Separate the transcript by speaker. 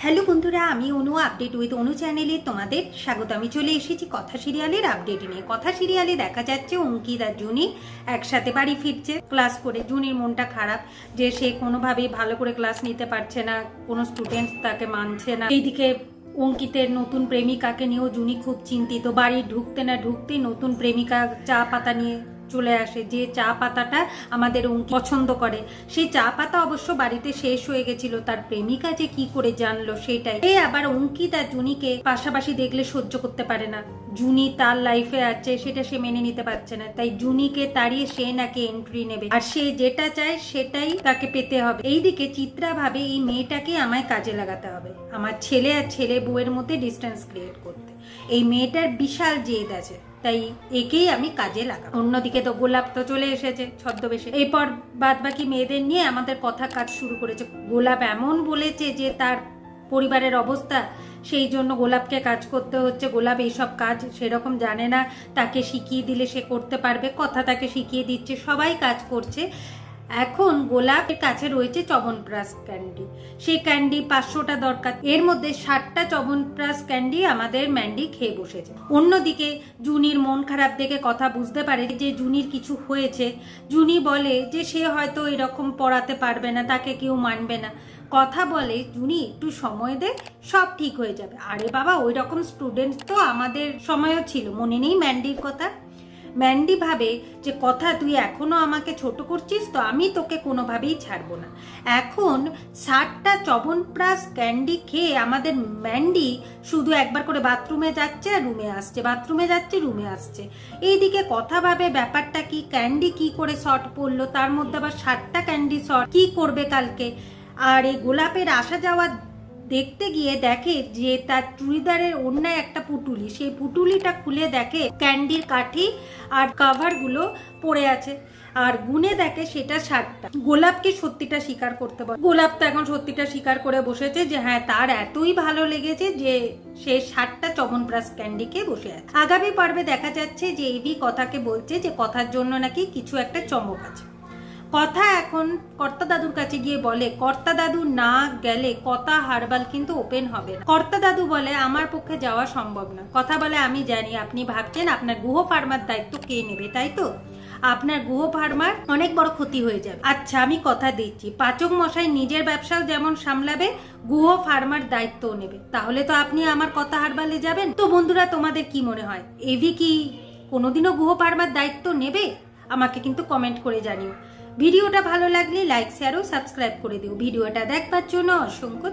Speaker 1: Hello বন্ধুরা, আমি অনু update with অনু চ্যানেলে তোমাদের স্বাগত। আমি চলে এসেছি কথা সিরিয়ালের আপডেট নিয়ে। কথা সিরিয়ালে দেখা যাচ্ছে অঙ্কিত আর জুনি একসাথে বাড়ি ফিরছে ক্লাস করে। জুনির মনটা খারাপ যে সে কোনোভাবেই ভালো করে ক্লাস নিতে পারছে না, কোনো স্টুডেন্টস তাকে মানছে না। এইদিকে অঙ্কিতের নতুন প্রেমিকাকে নিয়েও জুনি খুব চিন্তিত। বাড়ি ঢুকতে না ঢুকতেই নতুন প্রেমিকা চা পাতা নিয়ে চলে আসে, যে চা পাতাটা আমাদের অঙ্কিত পছন্দ করে। সেই চা পাতা অবশ্য বাড়িতে শেষ হয়ে গেছিল, তার প্রেমিকা যে কি করে জানলো সেটাই। এ আবার অঙ্কিত আর জুনিকে পাশাপাশি দেখলে সহ্য করতে পারে না। জুনি তার লাইফে আছে সেটা সে মেনে নিতে পারছে না, তাই জুনিকে তাড়িয়ে সে নাকি এন্ট্রি নেবে, আর সে যেটা চায় সেটাই তাকে পেতে হবে। এইদিকে চিত্রা ভাবে এই মেয়েটাকে আমায় কাজে লাগাতে হবে, আমার ছেলে আর ছেলে বউয়ের মধ্যে ডিস্টেন্স ক্রিয়েট করতে। এই মেয়েটার বিশাল জেদ আছে, তাই একেই আমি কাজে লাগাবো। অন্যদিকে তো গোলাপ তো চলে এসেছে ছদ্মবেশে। এরপর বাদ বাকি মেয়েদের নিয়ে আমাদের কথা কাজ শুরু করেছে। গোলাপ এমন বলেছে যে তার পরিবারের অবস্থা, সেই জন্য গোলাপকে কাজ করতে হচ্ছে। গোলাপ এইসব কাজ সেরকম জানে না, তাকে শিখিয়ে দিলে সে করতে পারবে। কথা তাকে শিখিয়ে দিচ্ছে, সবাই কাজ করছে। এখন গোলাপের কাছে রয়েছে চবনপ্রাশ ক্যান্ডি, সেই ক্যান্ডি 500টা দরকার। এর মধ্যে 60টা চবনপ্রাশ ক্যান্ডি আমাদের ম্যান্ডি খেয়ে বসেছে। অন্যদিকে জুনির মন খারাপ দেখে কথা বুঝতে পারে যে জুনির কিছু হয়েছে। জুনি বলে যে সে হয়তো এরকম পড়াতে পারবে না, তাকে কেউ মানবে না। কথা বলে জুনি একটু সময় দে, সব ঠিক হয়ে যাবে। আরে বাবা, ওই রকম স্টুডেন্টস তো আমাদের সময়ও ছিল, মনে নেই ম্যান্ডির কথা? ম্যান্ডি ভাবে যে কথা তুই এখনো আমাকে ছোট করছিস, তো আমি তোকে কোনোভাবেই ছাড়বো না। এখন 60টা চবনপ্রাশ ক্যান্ডি খেয়ে আমাদের ম্যান্ডি শুধু একবার করে বাথরুমে যাচ্ছে আর রুমে আসছে, বাথরুমে যাচ্ছে রুমে আসছে। এইদিকে কথা ভাবে ব্যাপারটা কি, ক্যান্ডি কি করে শর্ট পড়লো, তার মধ্যে আবার 60টা ক্যান্ডি শর্ট, কি করবে কালকে। আর এই গোলাপের আসা যাওয়া দেখতে গিয়ে দেখে যে তার চুড়িদারের ওড়নায় একটা পুটুলি, সেই পুটুলিটা খুলে দেখে ক্যান্ডির কাঠি আর কভার গুলো পড়ে আছে, আর গুনে দেখে সেটা 60টা। গোলাপকে সত্যিটা স্বীকার করতে বলে। গোলাপ তো এখন সত্যিটা স্বীকার করে বসেছে যে হ্যাঁ, তার এতই ভালো লেগেছে যে সে 60টা চবনপ্রাশ ক্যান্ডিকে বসে আছে। আগামী পর্বে দেখা যাচ্ছে যে এবি কথাকে বলছে যে কথার জন্য নাকি কিছু একটা চমক আছে। কথা এখন কর্তা দাদুর কাছে গিয়ে বলে কর্তা দাদু না গেলে কথা হারবাল কিন্তু ওপেন হবে না। কর্তা দাদু বলে আমার পক্ষে যাওয়া সম্ভব না। কথা বলে আমি জানি আপনি ভাবছেন আপনার গুহ ফার্মার দায়িত্ব কে নেবে, তাই তো? আপনার গুহ ফার্মার অনেক বড় ক্ষতি হয়ে যাবে। আচ্ছা, আমি কথা দিচ্ছি, পাচক মশাই নিজের ব্যবসাও যেমন সামলাবে, গুহ ফার্মার দায়িত্বও নেবে। তাহলে তো আপনি আমার কথা হারবালে যাবেন। তো বন্ধুরা, তোমাদের কি মনে হয়, এবি কি কোনোদিনও গুহ ফার্মার দায়িত্ব নেবে? আমাকে কিন্তু কমেন্ট করে জানিও। ভিডিওটা ভালো লাগলে লাইক, শেয়ার ও সাবস্ক্রাইব করে দিও। ভিডিওটা দেখবার জন্য অসংখ্য